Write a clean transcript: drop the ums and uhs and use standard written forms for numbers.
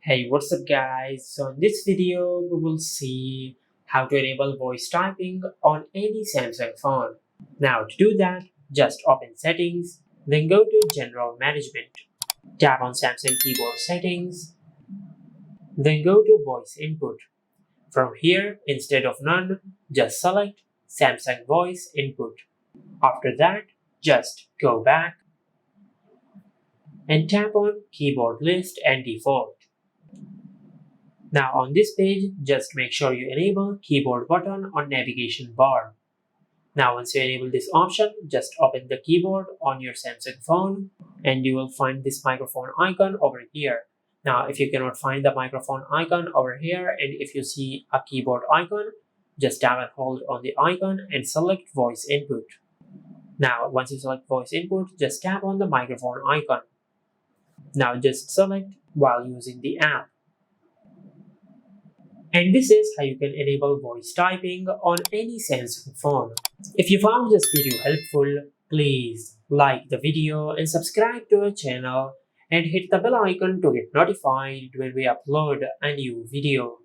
Hey, what's up guys? So in this video, we will see how to enable voice typing on any Samsung phone. Now to do that, just open settings, then go to general management. Tap on Samsung keyboard settings, then go to voice input. From here, instead of none, just select Samsung voice input. After that, just go back and tap on keyboard list and default. Now on this page, just make sure you enable keyboard button on navigation bar. Now once you enable this option, just open the keyboard on your Samsung phone and you will find this microphone icon over here. Now if you cannot find the microphone icon over here and if you see a keyboard icon, just tap and hold on the icon and select voice input. Now once you select voice input, just tap on the microphone icon. Now just select while using the app. And this is how you can enable voice typing on any Samsung phone. If you found this video helpful, please like the video and subscribe to our channel and hit the bell icon to get notified when we upload a new video.